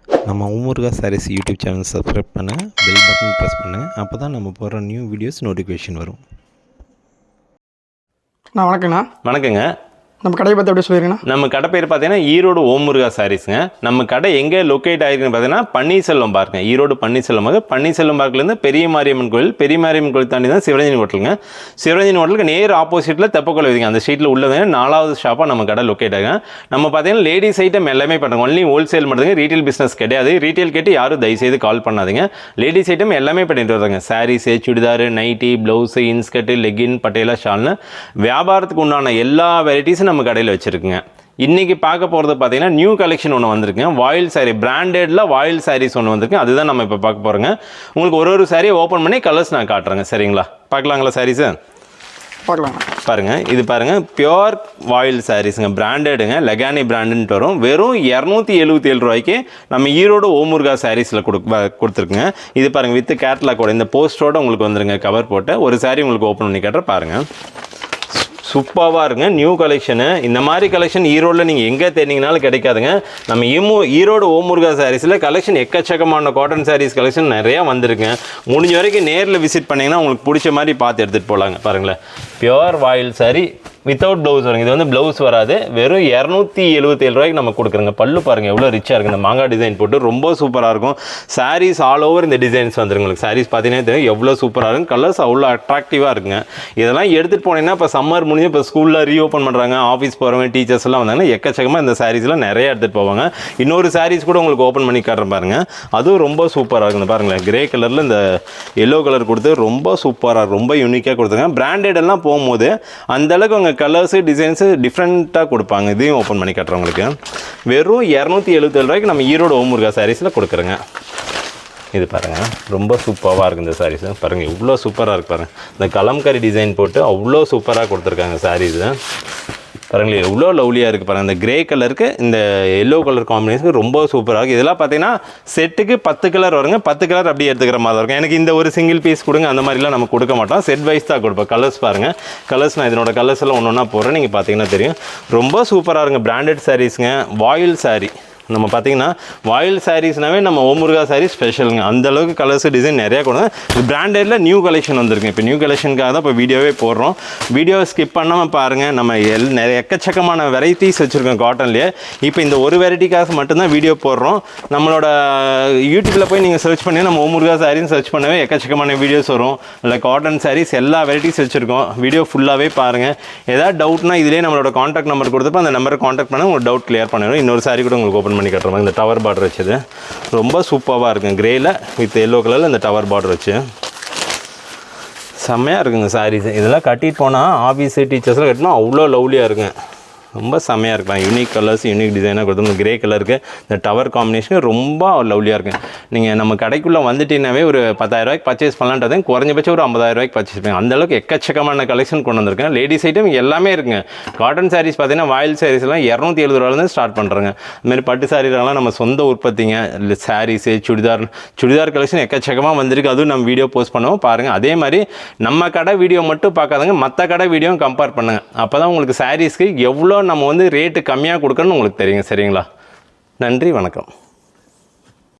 நம்ம ஓமுருகா saris YouTube channel subscribe பண்ண bell button press பண்ண அப்போ தான் நம்ம போடுற நியூ வீடியோஸ் நோட்டிஃபிகேஷன் வரும். வணக்கண்ணா. வணக்கங்க. நம்ம கடையை பற்றி எப்படி சொல்லிடுங்கண்ணா? நம்ம கடை பேர் பார்த்தீங்கன்னா ஈரோடு ஓமுருகா சாரீஸுங்க. நம்ம கடை எங்கே லொக்கேட் ஆகிருக்குன்னு பார்த்தீங்கன்னா பன்னீர்செல்வம் பார்க்குங்க. ஈரோடு பன்னீர்செல்வம் பார்க்லேருந்து பெரிய மாரியம்மன் கோயில் தாண்டி தான் சிவரஞ்சனி ஹோட்டலுங்க. சிவரஞ்சனி ஹோட்டலுக்கு நேர் ஆப்போசிட்டில் தெப்பக்குளம் வைங்க. அந்த ஸ்ட்ரீட்டில் உள்ளது 4வது ஷாப்பாக நம்ம கடை லொக்கேட் ஆகுங்க. நம்ம பார்த்தீங்கன்னா லேடிஸ் ஐட்டம் எல்லாமே பண்ணுறோம். ஒன்லி ஹோல்சேல் மட்டுங்க, ரீட்டைல் பிஸ்னஸ் கிடையாது. ரீட்டைல் கேட்டு யாரும் தயவுசெய்து கால் பண்ணாதீங்க. லேடிஸ் ஐட்டம் எல்லாமே பண்ணிட்டு வர்றாங்க. Saris, churidar, nightie, blouse, inskirt, legging, Patiala, ஷால்னு வியாபாரத்துக்கு உண்டான எல்லா வெரைட்டிஸும் நம்ம கடையில் வச்சுருக்குங்க. இன்றைக்கி பார்க்க போகிறது பார்த்தீங்கன்னா நியூ கலெக்ஷன் ஒன்று வந்திருக்குங்க. வாயில் சாரீ பிராண்டடில் வாயில் சாரீஸ் ஒன்று வந்திருக்கு. அதுதான் நம்ம இப்போ பார்க்க போகிறோங்க. உங்களுக்கு ஒரு சாரியை ஓப்பன் பண்ணி கலர்ஸ் நான் காட்டுறேங்க. சரிங்களா? பார்க்கலாங்களா சாரீஸு? பார்க்கலாம். பாருங்கள், இது பாருங்கள், பியோர் வாயில் சாரீஸுங்க. பிராண்டடுங்க, லெகானி பிராண்டுன்ட்டு வரும். வெறும் 277 ரூபாய்க்கு நம்ம ஈரோடு ஓமுருகா சாரீஸில் கொடுத்துருக்குங்க. இது பாருங்கள், வித் கேட்லாக்கோட இந்த போஸ்டரோடு உங்களுக்கு வந்துருங்க. கவர் போட்டு ஒரு சாரீ உங்களுக்கு ஓப்பன் பண்ணி காட்டுற பாருங்கள். சூப்பராக இருங்க. New collection. இந்த மாதிரி கலெக்ஷன் ஈரோடில் நீங்கள் எங்கே தேடிங்கனாலும் கிடைக்காதுங்க. நம்ம ஈரோடு ஓமுருகா சாரீஸில் கலெக்ஷன் எக்கச்சக்கமான காட்டன் சாரீஸ் கலெக்ஷன் நிறையா வந்திருக்குங்க. முடிஞ்ச வரைக்கும் நேரில் விசிட் பண்ணிங்கன்னா உங்களுக்கு பிடிச்ச மாதிரி பார்த்து எடுத்துகிட்டு போகலாங்க. பாருங்களேன், பியோர் வாயில் சாரீ வித்தவுட் ப்ளவுஸ் வருங்க. இது வந்து ப்ளவுஸ் வராது. வெறும் 277 ரூபாய்க்கு நம்ம கொடுக்குறோங்க. பல்லு பாருங்கள் எவ்வளோ ரிச்சாக இருக்குது. இந்த மாங்காய் டிசைன் போட்டு ரொம்ப சூப்பராக இருக்கும். சாரீஸ் ஆல் ஓவர் இந்த டிசைன்ஸ் வந்துருங்க. உங்களுக்கு சாரீஸ் பார்த்தீங்கன்னா தெரியும் எவ்வளோ சூப்பராக இருக்கும். கலர்ஸ் அவ்வளோ அட்ராக்டிவாக இருக்குங்க. இதெல்லாம் எடுத்துகிட்டு போனீங்கன்னா இப்போ சம்மர் முடிஞ்சு இப்போ ஸ்கூலில் ரீஓப்பன் பண்ணுறாங்க, ஆஃபீஸ் போகிறவங்க, டீச்சர்ஸ் எல்லாம் வந்தாங்கன்னா எக்கச்சக்கமாக இந்த சாரீஸ்லாம் நிறைய எடுத்துகிட்டு போவாங்க. இன்னொரு சாரீஸ் கூட உங்களுக்கு ஓப்பன் பண்ணி காட்டுறேன் பாருங்கள். அதுவும் ரொம்ப சூப்பராக இருக்குது. பாருங்களேன், கிரே கலரில் இந்த எல்லோ கலர் கொடுத்து ரொம்ப சூப்பராக, ரொம்ப யூனிக்காக கொடுத்துருங்க. பிராண்டட் எல்லாம் போகும்போது அந்தளவுக்கு உங்கள் கலர்ஸு, டிசைன்ஸு டிஃப்ரெண்ட்டாக கொடுப்பாங்க. இதையும் ஓப்பன் பண்ணி காட்டுறவங்களுக்கு வெறும் 277 ரூபாய்க்கு நம்ம ஈரோடு ஓமுருகா சாரீஸில் கொடுக்குறேங்க. இது பாருங்கள், ரொம்ப சூப்பராக இருக்குது இந்த சாரீஸு. பாருங்கள் இவ்வளோ சூப்பராக இருக்குது பாருங்கள். இந்த கலம்கரி டிசைன் போட்டு அவ்வளோ சூப்பராக கொடுத்துருக்காங்க சாரீஸு. பாருங்களேன் எவ்வளோ லவ்லியாக இருக்குது பாருங்கள். இந்த கிரே கலருக்கு இந்த எல்லோ கலர் காம்பினேஷனுக்கு ரொம்ப சூப்பராக இருக்குது. இதெல்லாம் பார்த்தீங்கன்னா செட்டுக்கு 10 கலர் வருங்க. 10 கலர் அப்படியே எடுத்துக்கிற மாதிரி இருக்கும். எனக்கு இந்த ஒரு சிங்கிள் பீஸ் கொடுங்க அந்த மாதிரிலாம் நம்ம கொடுக்க மாட்டோம். செட் வைஸ் தான் கொடுப்போம். கலர்ஸ் பாருங்கள். கலர்ஸ் நான் இதனோட கலர்ஸ் எல்லாம் ஒன்று ஒன்றா போடுறேன். நீங்கள் பார்த்தீங்கன்னா தெரியும் ரொம்ப சூப்பராக இருங்க. பிராண்டட் சாரீஸுங்க. வாயில் சாரீ நம்ம பார்த்தீங்கன்னா வாயில் சாரீஸ்னாவே நம்ம ஓமுருகா சாரீஸ் ஸ்பெஷலுங்க. அந்தளவுக்கு கலர்ஸ் டிசைன் நிறையா கொடுங்க. இது பிராண்டடில் நியூ கலெக்ஷன் வந்திருக்கு. இப்போ நியூ கலெக்ஷனுக்காக தான் இப்போ வீடியோவே போடுறோம். வீடியோவை ஸ்கிப் பண்ணாமல் பாருங்கள். நம்ம நிறைய எக்கச்சக்கமான வெரைட்டிஸ் வச்சுருக்கோம் காட்டன்லேயே. இப்போ இந்த ஒரு வெரைட்டிக்காக மட்டும்தான் வீடியோ போடுறோம். நம்மளோட யூடியூப்பில் போய் நீங்கள் சர்ச் பண்ணி நம்ம ஓமுருகா சாரீன்னு சர்ச் பண்ணவே எக்கச்சக்கமான வீடியோஸ் வரும். இல்லை காட்டன் சாரீஸ் எல்லா வெரைட்டிஸ் வச்சுருக்கோம். வீடியோ ஃபுல்லாகவே பாருங்கள். ஏதாவது டவுட்னா இதிலே நம்மளோட காண்டாக்ட் நம்பர் கொடுத்துப்போ அந்த நம்பரை காண்டாக்ட் பண்ண உங்களுக்கு டவுட் கிளியர் பண்ணிடும். இன்னொரு சாரீ கூட உங்களுக்கு ஓப்பன் பண்ணி கட்டுற மாதிரி இந்த டவர் பார்டர் வச்சது ரொம்ப சூப்பராக இருக்குங்க. கிரேயில் வித் எல்லோ கலரில் இந்த டவர் பார்டர் வச்சு செம்மையாக இருக்குங்க சாரீஸ். இதெல்லாம் கட்டிட்டு போனால் ஆஃபீஸு, டீச்சர்ஸ்லாம் கட்டினா அவ்வளோ லவ்லியாக இருக்குங்க. ரொம்ப செம்மையாக இருக்கலாம். யூனிக் கலர்ஸ், யூனிக் டிசைனாக கொடுத்து கிரே கலருக்கு இந்த டவர் காம்பினேஷன் ரொம்ப லவ்லியாக இருக்குது. நீங்கள் நம்ம கடைக்குள்ளே வந்துட்டீங்கன்னாவே ஒரு 10,000 ரூபாய்க்கு பர்ச்சேஸ் பண்ணலான்றது குறைஞ்சபட்சம் ஒரு 50,000 ரூபாய்க்கு பர்ச்சேஸ் பண்ணுங்க. அந்தளவுக்கு எக்கச்சக்கமான கலெக்ஷன் கொண்டு வந்திருக்கேன். லேடிஸ் ஐட்டம் எல்லாமே இருக்குங்க. காட்டன் சாரீஸ் பார்த்தீங்கன்னா வாயில் சாரீஸ்லாம் 270 ரூபாயிலேருந்து ஸ்டார்ட் பண்ணுறாங்க. அதுமாதிரி பட்டு சாரீலாம் நம்ம சொந்த உற்பத்திங்க. இல்லை சாரீஸு, சுடிதார் கலெக்ஷன் எக்கச்சக்கமாக வந்திருக்கு. அதுவும் நம்ம வீடியோ போஸ்ட் பண்ணுவோம் பாருங்கள். அதே மாதிரி நம்ம கடை வீடியோ மட்டும் பார்க்காதங்க, மற்ற கடை வீடியோவும் கம்பேர் பண்ணுங்கள். அப்போ தான் உங்களுக்கு சாரீஸ்க்கு எவ்வளோ நம்ம வந்து ரேட்டு கம்மியாக கொடுக்கணும்னு உங்களுக்கு தெரியுங்க. சரிங்களா? நன்றி, வணக்கம்.